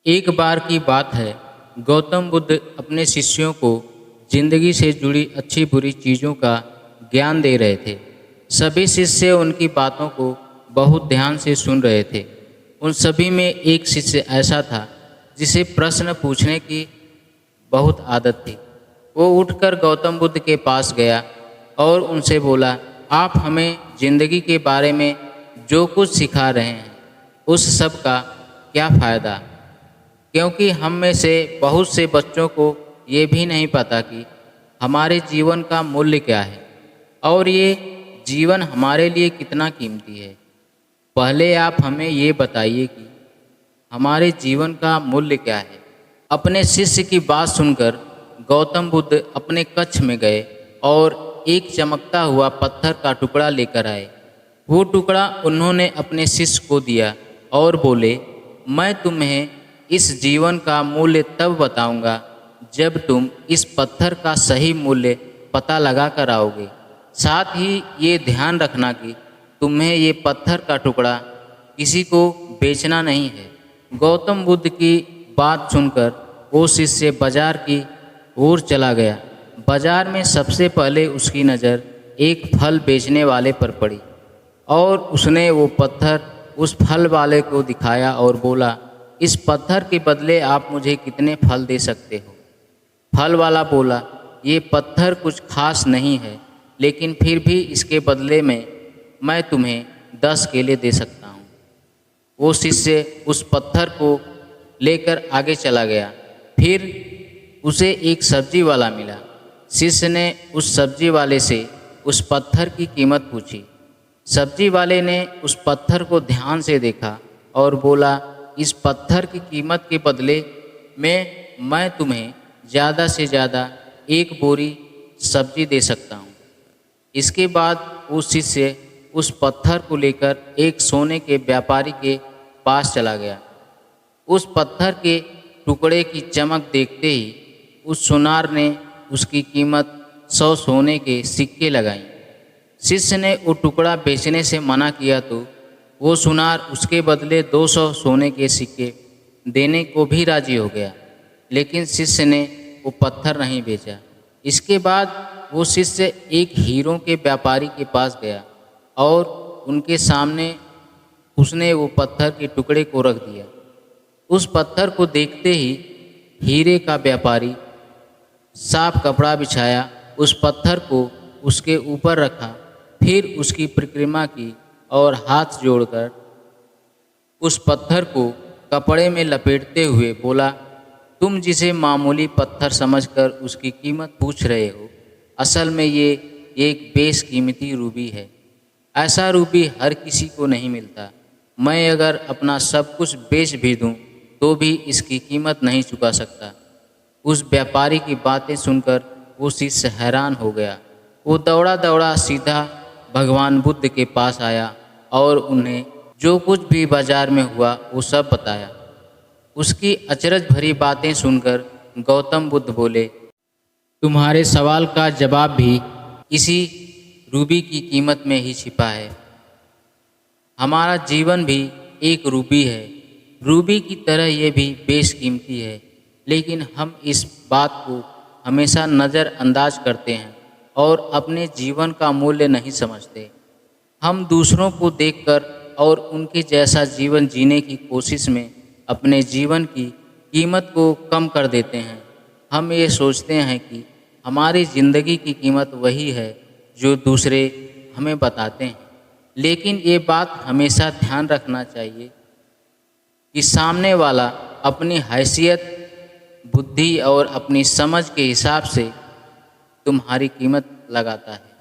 एक बार की बात है, गौतम बुद्ध अपने शिष्यों को जिंदगी से जुड़ी अच्छी बुरी चीज़ों का ज्ञान दे रहे थे। सभी शिष्य उनकी बातों को बहुत ध्यान से सुन रहे थे। उन सभी में एक शिष्य ऐसा था जिसे प्रश्न पूछने की बहुत आदत थी। वो उठकर गौतम बुद्ध के पास गया और उनसे बोला, आप हमें जिंदगी के बारे में जो कुछ सिखा रहे हैं उस सब का क्या फ़ायदा, क्योंकि हम में से बहुत से बच्चों को ये भी नहीं पता कि हमारे जीवन का मूल्य क्या है और ये जीवन हमारे लिए कितना कीमती है। पहले आप हमें ये बताइए कि हमारे जीवन का मूल्य क्या है। अपने शिष्य की बात सुनकर गौतम बुद्ध अपने कक्ष में गए और एक चमकता हुआ पत्थर का टुकड़ा लेकर आए। वो टुकड़ा उन्होंने अपने शिष्य को दिया और बोले, मैं तुम्हें इस जीवन का मूल्य तब बताऊंगा जब तुम इस पत्थर का सही मूल्य पता लगा कर आओगे। साथ ही ये ध्यान रखना कि तुम्हें ये पत्थर का टुकड़ा किसी को बेचना नहीं है। गौतम बुद्ध की बात सुनकर वो शिष्य बाजार की ओर चला गया। बाजार में सबसे पहले उसकी नज़र एक फल बेचने वाले पर पड़ी और उसने वो पत्थर उस फल वाले को दिखाया और बोला, इस पत्थर के बदले आप मुझे कितने फल दे सकते हो। फल वाला बोला, ये पत्थर कुछ खास नहीं है, लेकिन फिर भी इसके बदले में मैं तुम्हें 10 केले दे सकता हूँ। वो शिष्य उस पत्थर को लेकर आगे चला गया। फिर उसे एक सब्जी वाला मिला। शिष्य ने उस सब्जी वाले से उस पत्थर की कीमत पूछी। सब्जी वाले ने उस पत्थर को ध्यान से देखा और बोला, इस पत्थर की कीमत के बदले में मैं तुम्हें ज़्यादा से ज़्यादा 1 बोरी सब्जी दे सकता हूँ। इसके बाद वो शिष्य उस पत्थर को लेकर एक सोने के व्यापारी के पास चला गया। उस पत्थर के टुकड़े की चमक देखते ही उस सुनार ने उसकी कीमत 100 सोने के सिक्के लगाई। शिष्य ने वो टुकड़ा बेचने से मना किया तो वो सुनार उसके बदले 200 सोने के सिक्के देने को भी राजी हो गया, लेकिन शिष्य ने वो पत्थर नहीं बेचा। इसके बाद वो शिष्य एक हीरों के व्यापारी के पास गया और उनके सामने उसने वो पत्थर के टुकड़े को रख दिया। उस पत्थर को देखते ही हीरे का व्यापारी साफ कपड़ा बिछाया, उस पत्थर को उसके ऊपर रखा, फिर उसकी परिक्रमा की और हाथ जोड़कर उस पत्थर को कपड़े में लपेटते हुए बोला, तुम जिसे मामूली पत्थर समझकर उसकी कीमत पूछ रहे हो, असल में ये एक बेशकीमती रूबी है। ऐसा रूबी हर किसी को नहीं मिलता। मैं अगर अपना सब कुछ बेच भी दूं तो भी इसकी कीमत नहीं चुका सकता। उस व्यापारी की बातें सुनकर वो शिष्य हैरान हो गया। वो दौड़ा दौड़ा सीधा भगवान बुद्ध के पास आया और उन्हें जो कुछ भी बाजार में हुआ वो सब बताया। उसकी अचरज भरी बातें सुनकर गौतम बुद्ध बोले, तुम्हारे सवाल का जवाब भी इसी रूबी की कीमत में ही छिपा है। हमारा जीवन भी एक रूबी है। रूबी की तरह ये भी बेशकीमती है, लेकिन हम इस बात को हमेशा नज़रअंदाज करते हैं और अपने जीवन का मूल्य नहीं समझते। हम दूसरों को देखकर और उनके जैसा जीवन जीने की कोशिश में अपने जीवन की कीमत को कम कर देते हैं। हम ये सोचते हैं कि हमारी ज़िंदगी की कीमत वही है जो दूसरे हमें बताते हैं, लेकिन ये बात हमेशा ध्यान रखना चाहिए कि सामने वाला अपनी हैसियत, बुद्धि और अपनी समझ के हिसाब से तुम्हारी कीमत लगाता है।